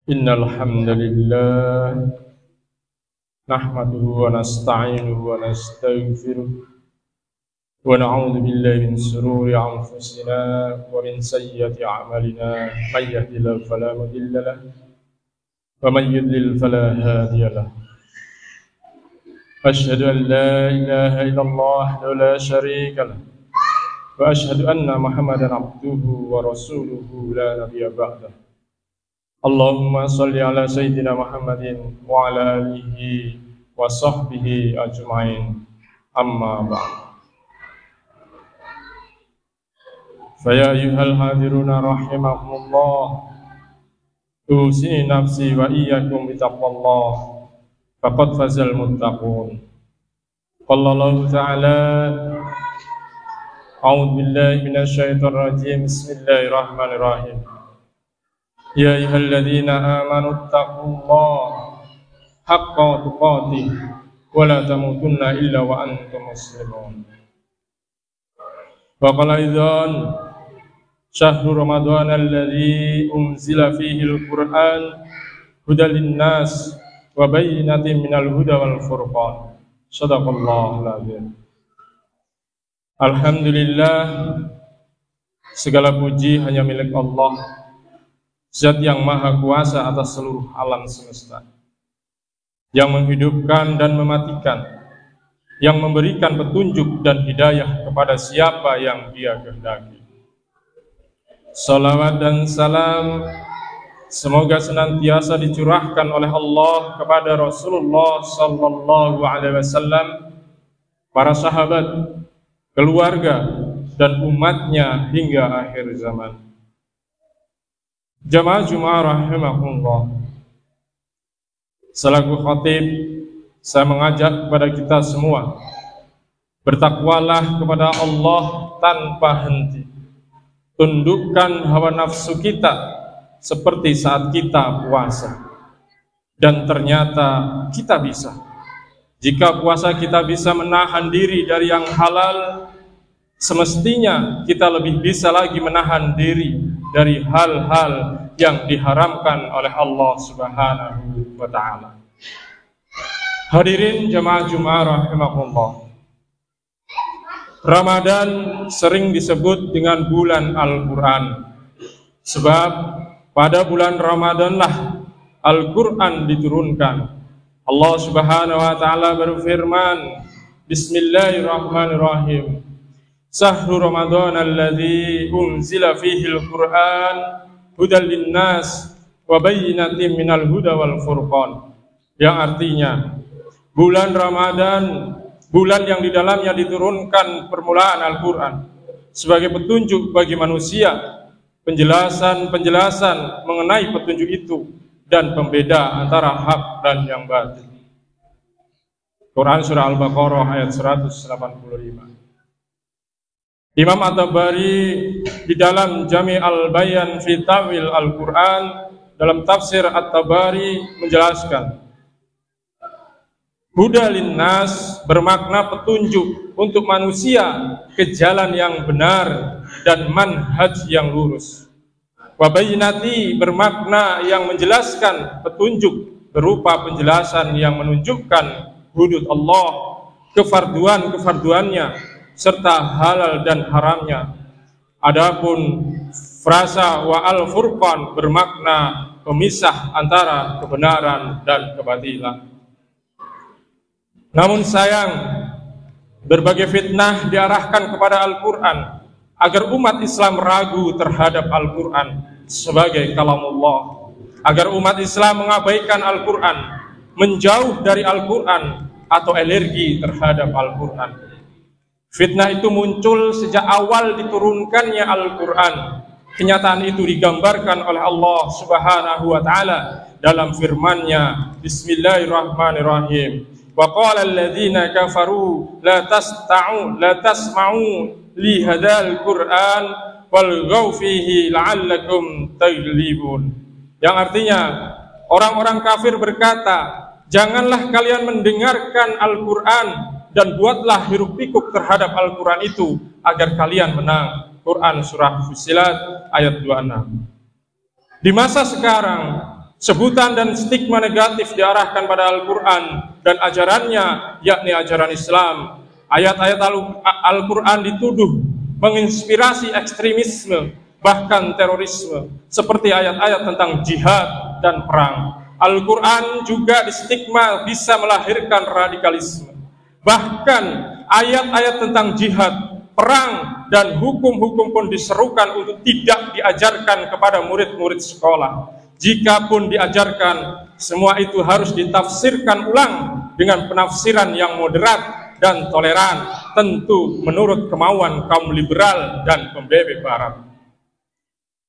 Innal hamdalillah nahmaduhu wa nasta'inuhu wa nastaghfiruh wa na'udzu billahi min shururi anfusina wa min sayyiati a'malina may yahdihillahu fala mudilla lahu wa may yudlil fala hadiya lahu. Asyhadu an la ilaha illallah wahdahu la syarika lahu wa asyhadu anna Muhammadan abduhu wa rasuluhu la nabiyya ba'dahu. Allahumma salli ala Sayyidina Muhammadin wa ala alihi wa sahbihi ajma'in, amma ba'd. Faya ayyuhal hadiruna rahimakumullah, usini nafsi wa iyyakum bitaqwallah, faqad fazal muttaqun. Qala Allah ta'ala, a'udzu billahi minasy syaithanir rajim, bismillahirrahmanirrahim. Ya ayyuhalladzina amanu taqullaha haqqa tuqatih wa la tamutunna illa wa antum muslimun. Wa qala idzan syahru ramadhan alladzi unzila fihi al-Qur'an hudan lin-nas wa bayyinatin minal huda wal furqan. Shadaqallahul adzim. Alhamdulillah, segala puji hanya milik Allah, Zat yang maha kuasa atas seluruh alam semesta, yang menghidupkan dan mematikan, yang memberikan petunjuk dan hidayah kepada siapa yang Dia kehendaki. Salawat dan salam semoga senantiasa dicurahkan oleh Allah kepada Rasulullah sallallahu alaihi wasallam, para sahabat, keluarga dan umatnya hingga akhir zaman. Jamaah Jumat rahimahullah, selaku khatib, saya mengajak kepada kita semua, bertakwalah kepada Allah tanpa henti. Tundukkan hawa nafsu kita seperti saat kita puasa. Dan ternyata kita bisa. Jika puasa kita bisa menahan diri dari yang halal, semestinya kita lebih bisa lagi menahan diri dari hal-hal yang diharamkan oleh Allah Subhanahu wa ta'ala. Hadirin jamaah Jumat rahimahullah, Ramadan sering disebut dengan bulan Al-Quran, sebab pada bulan Ramadanlah Al-Quran diturunkan. Allah Subhanahu wa ta'ala berfirman, Bismillahirrahmanirrahim, Sahru Ramadan alladzi unzila fihi al-Qur'an hudan linnas wa bayyinatin minal huda wal furqan. Yang artinya, bulan Ramadan, bulan yang di dalamnya diturunkan permulaan Al-Qur'an sebagai petunjuk bagi manusia, penjelasan mengenai petunjuk itu dan pembeda antara hak dan yang batil. Quran surah Al-Baqarah ayat 185. Imam At-Tabari di dalam Jami' al-Bayan fi Ta'wil Al-Quran, dalam tafsir At-Tabari menjelaskan, Huda linnas bermakna petunjuk untuk manusia ke jalan yang benar dan manhaj yang lurus. Wa bayyinati bermakna yang menjelaskan petunjuk berupa penjelasan yang menunjukkan hudud Allah, kefarduannya serta halal dan haramnya. Adapun frasa wa al-furqan bermakna pemisah antara kebenaran dan kebatilan. Namun sayang, berbagai fitnah diarahkan kepada Al-Quran agar umat Islam ragu terhadap Al-Quran sebagai kalamullah, agar umat Islam mengabaikan Al-Quran, menjauh dari Al-Quran atau alergi terhadap Al-Quran. Fitnah itu muncul sejak awal diturunkannya Al-Quran. Kenyataan itu digambarkan oleh Allah Subhanahu wa ta'ala dalam firman-Nya, Bismillahirrahmanirrahim. Wa qala alladhina kafaru la tasma'u li hadzal Qur'an walghaw fihi la'allakum taghlibun. Yang artinya, orang-orang kafir berkata, janganlah kalian mendengarkan Al-Quran dan buatlah hiruk pikuk terhadap Al-Quran itu agar kalian menang. Quran surah Fussilat ayat 26. Di masa sekarang Sebutan dan stigma negatif diarahkan pada Al-Quran dan ajarannya, yakni ajaran Islam. Ayat-ayat Al-Quran dituduh menginspirasi ekstremisme, bahkan terorisme, seperti ayat-ayat tentang jihad dan perang. Al-Quran juga distigma bisa melahirkan radikalisme. Bahkan ayat-ayat tentang jihad, perang, dan hukum-hukum pun diserukan untuk tidak diajarkan kepada murid-murid sekolah. Jikapun diajarkan, semua itu harus ditafsirkan ulang dengan penafsiran yang moderat dan toleran, tentu menurut kemauan kaum liberal dan pembebek barat.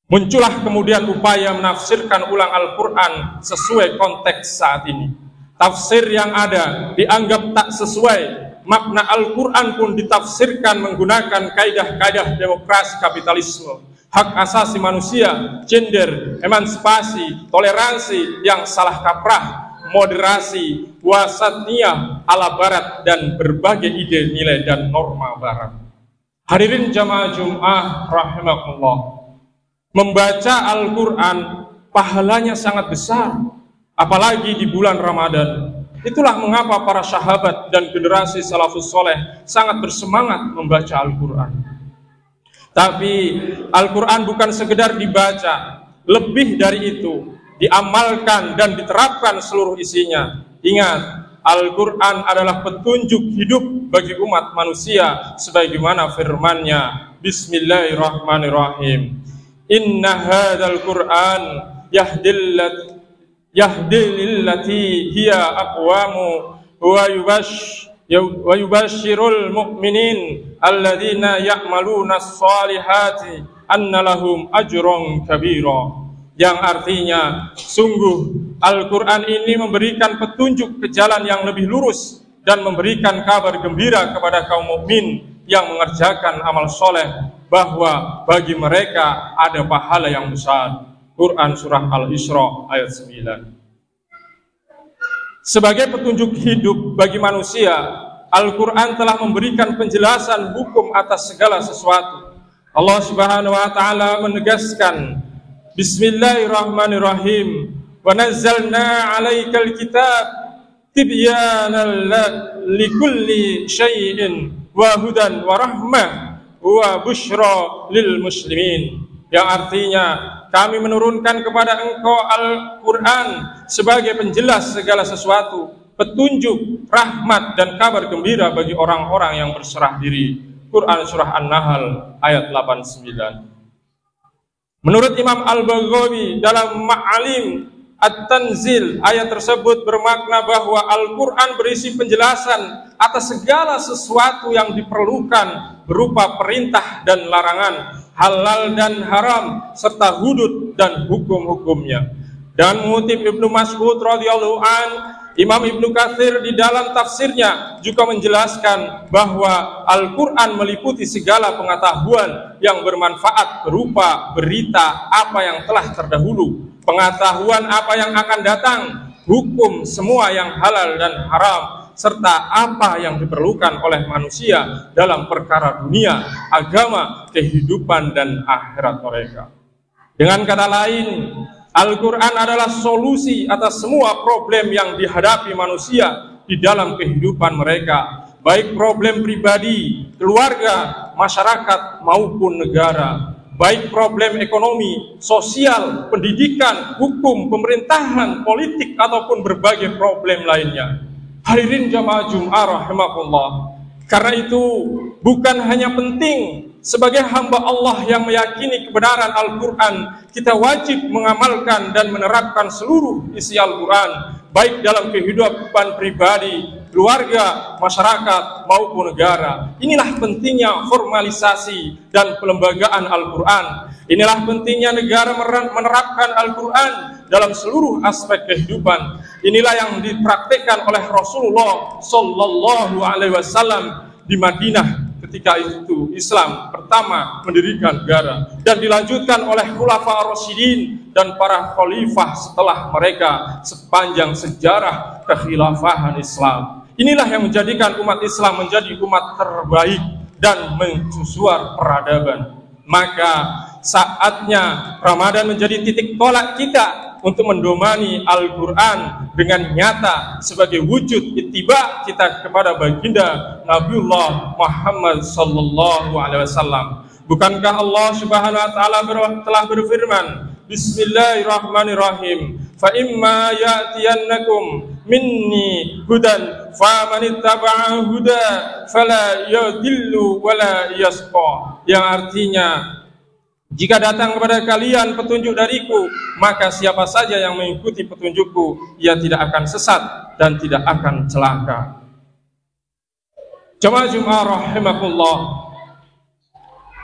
Muncullah kemudian upaya menafsirkan ulang Al-Quran sesuai konteks saat ini. Tafsir yang ada dianggap tak sesuai, makna Al-Quran pun ditafsirkan menggunakan kaidah-kaidah demokrasi kapitalisme, hak asasi manusia, gender, emansipasi, toleransi yang salah kaprah, moderasi, wasatiyah ala barat, dan berbagai ide, nilai, dan norma barat. Hadirin jamaah Jum'ah rahimakumullah, membaca Al-Quran pahalanya sangat besar, apalagi di bulan Ramadan. Itulah mengapa para sahabat dan generasi salafus soleh sangat bersemangat membaca Al-Quran. Tapi Al-Quran bukan sekedar dibaca, lebih dari itu, diamalkan dan diterapkan seluruh isinya. Ingat, Al-Quran adalah petunjuk hidup bagi umat manusia, sebagaimana firman-Nya, Bismillahirrahmanirrahim. Inna hadzal Qur'an yahdi lillati hiya aqwamu wa yubashshirul mu'minin alladzina ya'maluna as-salihati anna lahum ajrun kabira. Yang artinya, sungguh Al-Quran ini memberikan petunjuk ke jalan yang lebih lurus dan memberikan kabar gembira kepada kaum mukmin yang mengerjakan amal soleh, bahwa bagi mereka ada pahala yang besar. Quran Surah Al-Isra ayat 9. Sebagai petunjuk hidup bagi manusia, Al-Quran telah memberikan penjelasan hukum atas segala sesuatu. Allah Subhanahu wa Ta'ala menegaskan, Bismillahirrahmanirrahim, wa nazzalna 'alaikal kitab tibyanan likulli syai'in wa hudan wa rahmah wa busyra lil muslimin. Yang artinya, kami menurunkan kepada engkau Al-Quran sebagai penjelas segala sesuatu, petunjuk, rahmat, dan kabar gembira bagi orang-orang yang berserah diri. Quran Surah An-Nahl ayat 89. Menurut Imam Al-Baghawi dalam Ma'alim At-Tanzil, ayat tersebut bermakna bahwa Al-Quran berisi penjelasan atas segala sesuatu yang diperlukan berupa perintah dan larangan, halal dan haram, serta hudud dan hukum-hukumnya. Dan mengutip Ibnu Mas'ud radhiyallahu an, Imam Ibnu Katsir di dalam tafsirnya juga menjelaskan bahwa Al-Quran meliputi segala pengetahuan yang bermanfaat berupa berita apa yang telah terdahulu, pengetahuan apa yang akan datang, hukum semua yang halal dan haram, serta apa yang diperlukan oleh manusia dalam perkara dunia, agama, kehidupan, dan akhirat mereka. Dengan kata lain, Al-Quran adalah solusi atas semua problem yang dihadapi manusia di dalam kehidupan mereka, baik problem pribadi, keluarga, masyarakat, maupun negara, baik problem ekonomi, sosial, pendidikan, hukum, pemerintahan, politik, ataupun berbagai problem lainnya. Hadirin jamaah Jum'ah rahimakumullah, karena itu bukan hanya penting sebagai hamba Allah yang meyakini kebenaran Al-Quran, kita wajib mengamalkan dan menerapkan seluruh isi Al-Quran, baik dalam kehidupan pribadi, keluarga, masyarakat, maupun negara. Inilah pentingnya formalisasi dan pelembagaan Al-Quran. Inilah pentingnya negara menerapkan Al-Quran dalam seluruh aspek kehidupan. Inilah yang dipraktikkan oleh Rasulullah Sallallahu Alaihi Wasallam di Madinah ketika itu Islam pertama mendirikan negara, dan dilanjutkan oleh Khulafa Rasyidin dan para khalifah setelah mereka sepanjang sejarah kekhilafahan Islam. Inilah yang menjadikan umat Islam menjadi umat terbaik dan mencusuar peradaban. Maka saatnya Ramadan menjadi titik tolak kita untuk mendomani Al-Quran dengan nyata sebagai wujud ittiba kita kepada baginda Nabiullah Muhammad sallallahu alaihi wasallam. Bukankah Allah Subhanahu wa taala telah berfirman, Bismillahirrahmanirrahim, fa imma ya'tiyannakum minni hudan famanittaba'a huda fala yadillu wala yasqa, yang artinya, jika datang kepada kalian petunjuk dariku, maka siapa saja yang mengikuti petunjukku, ia tidak akan sesat dan tidak akan celaka. Jemaah Jumat rahimakumullah,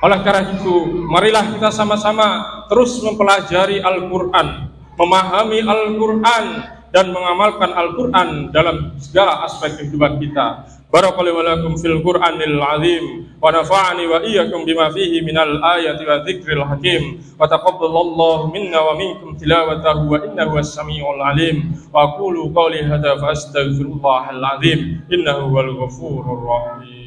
oleh karena itu, marilah kita sama-sama terus mempelajari Al-Quran, memahami Al-Quran, dan mengamalkan Al-Quran dalam segala aspek kehidupan kita. Barakallahu lakum fil Qur'anil azim, wa nafa'ani wa iyyakum bima fihi minal ayati wa dzikril hakim, wa taqabbalallahu minna wa minkum tilawatahu wa innahu was-sami'ul alim. Wa aqulu qawli hadza fa astaghfirullahal azim, innahu wal ghafurur rahim.